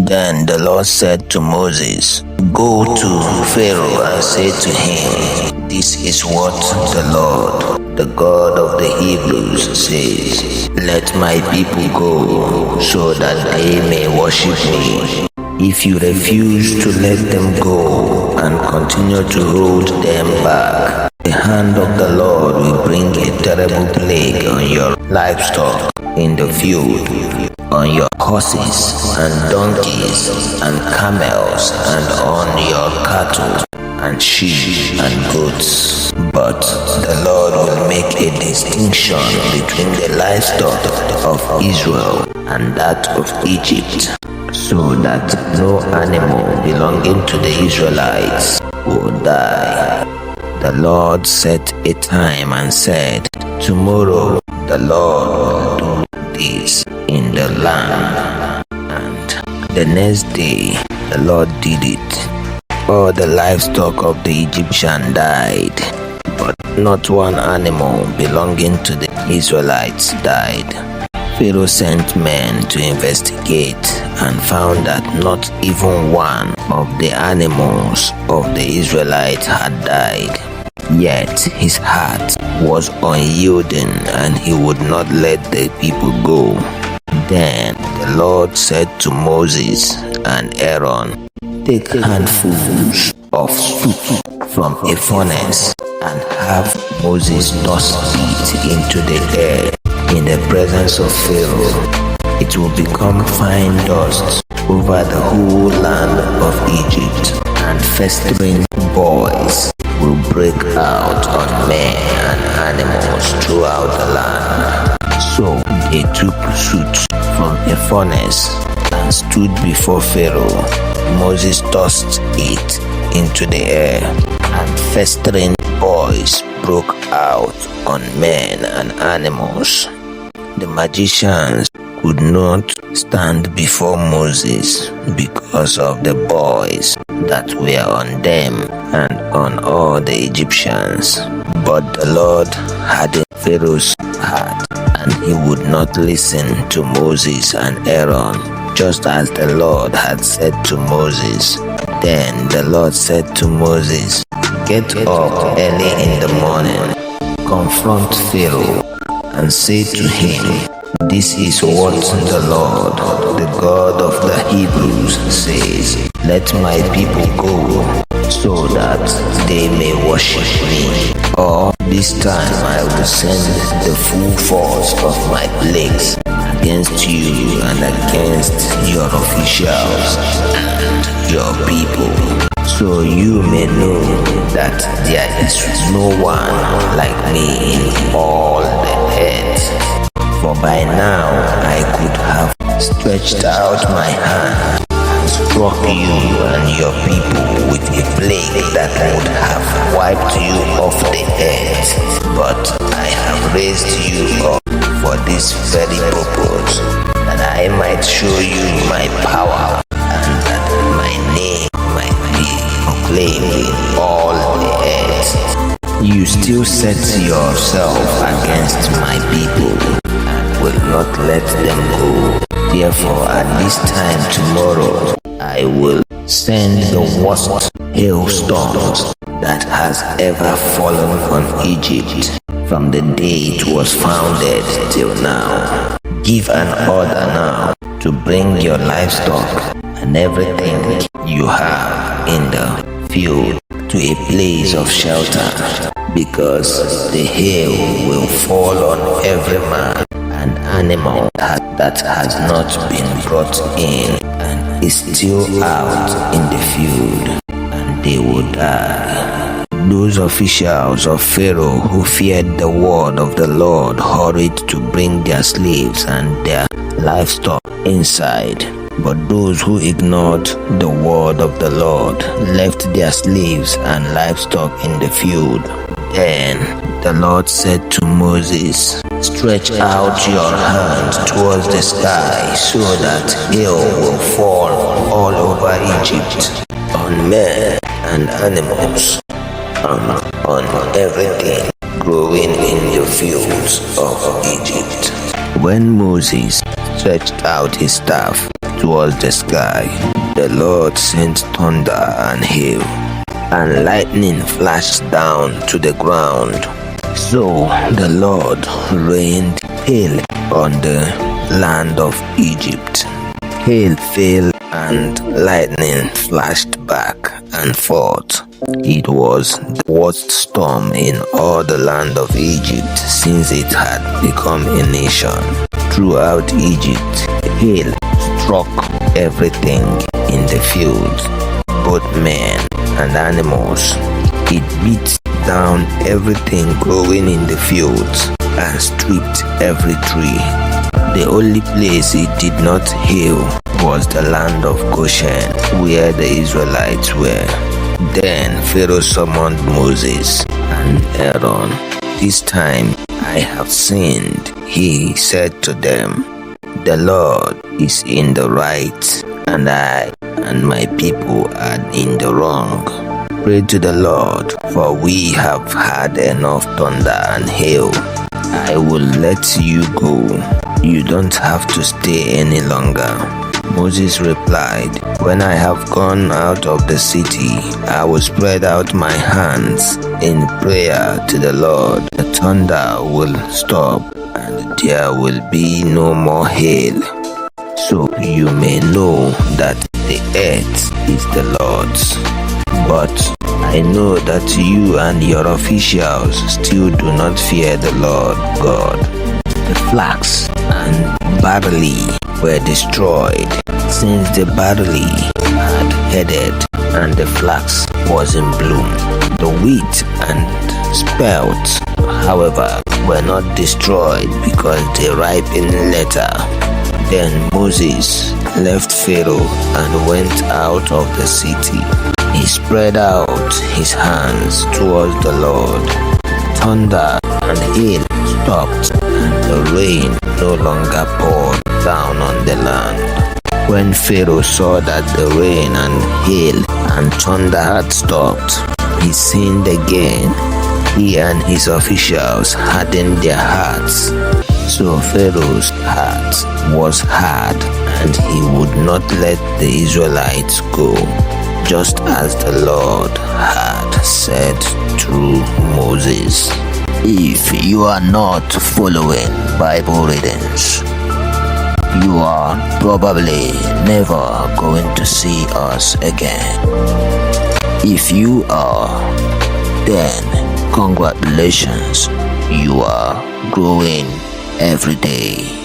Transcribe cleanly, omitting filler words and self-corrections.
Then the Lord said to Moses, "Go to Pharaoh and say to him, 'This is what the Lord, the God of the Hebrews, says. Let my people go, so that they may worship me. If you refuse to let them go and continue to hold them back, the hand of the Lord will bring a terrible plague on your livestock in the field, on your horses and donkeys and camels, and on your cattle and sheep and goats. But the Lord will make a distinction between the livestock of Israel and that of Egypt, so that no animal belonging to the Israelites will die.' The Lord set a time and said, 'Tomorrow the Lord will do this in the land.' And the next day the Lord did it. All the livestock of the Egyptian died, but not one animal belonging to the Israelites died. Pharaoh sent men to investigate and found that not even one of the animals of the Israelites had died. Yet his heart was unyielding and he would not let the people go. Then the Lord said to Moses and Aaron, "Take handfuls of soup from a furnace and have Moses toss it into the air in the presence of Pharaoh. It will become fine dust over the whole land of Egypt, and festering boils will break out on men and animals throughout the land." So they took soot from a furnace and stood before Pharaoh. Moses tossed it into the air, and festering boils broke out on men and animals. The magicians could not stand before Moses because of the boils that were on them and on all the Egyptians. But the Lord hardened Pharaoh's heart, and he would not listen to Moses and Aaron, just as the Lord had said to Moses. Then the Lord said to Moses, "Get up early in the morning, confront Pharaoh, and say to him, 'This is what the Lord, the God of the Hebrews, says. Let my people go, so that they may worship me. Or this time I will send the full force of my plagues against you and against your officials and your people, so you may know that there is no one like me in all the earth. For by now I could have stretched out my hand and struck you and your people with a plague that would have wiped you off the earth. But I have raised you up for this very purpose, that I might show you my power, and that my name might be proclaimed in all the earth. You still set yourself against my people, will not let them go. Therefore at this time tomorrow I will send the worst hailstones that has ever fallen on Egypt from the day it was founded till now. Give an order now to bring your livestock and everything you have in the field to a place of shelter, because the hail will fall on every man and animal that has not been brought in and is still out in the field, and they will die." Those officials of Pharaoh who feared the word of the Lord hurried to bring their slaves and their livestock inside. But those who ignored the word of the Lord left their slaves and livestock in the field. Then the Lord said to Moses, "Stretch out your hand towards the sky, so that hail will fall all over Egypt, on men and animals, and on everything growing in the fields of Egypt." When Moses stretched out his staff, towards the sky. The Lord sent thunder and hail, and lightning flashed down to the ground. So the Lord rained hail on the land of Egypt. Hail fell and lightning flashed back and forth. It was the worst storm in all the land of Egypt since it had become a nation. Throughout Egypt, hail struck everything in the fields, both men and animals. It beat down everything growing in the fields and stripped every tree. The only place it did not hail was the land of Goshen, where the Israelites were. Then Pharaoh summoned Moses and Aaron. This time I have sinned, he said to them. The Lord is in the right, and I and my people are in the wrong. Pray to the Lord, for we have had enough thunder and hail. I will let you go. You don't have to stay any longer. Moses replied, when I have gone out of the city, I will spread out my hands in prayer to the Lord. The thunder will stop, and there will be no more hail. So you may know that the earth is the Lord's. But I know that you and your officials still do not fear the Lord God. The flax and barley were destroyed, since the barley had headed and the flax was in bloom. The wheat and spelt, however, were not destroyed because they ripened later. Then Moses left Pharaoh and went out of the city. He spread out his hands towards the Lord. Thunder and hail stopped, and the rain no longer poured down on the land. When Pharaoh saw that the rain and hail and thunder had stopped, he sinned again. He and his officials hardened their hearts. So Pharaoh's heart was hard, and he would not let the Israelites go, just as the Lord had said through Moses. If you are not following Bible readings, you are probably never going to see us again. If you are, then congratulations, you are growing every day.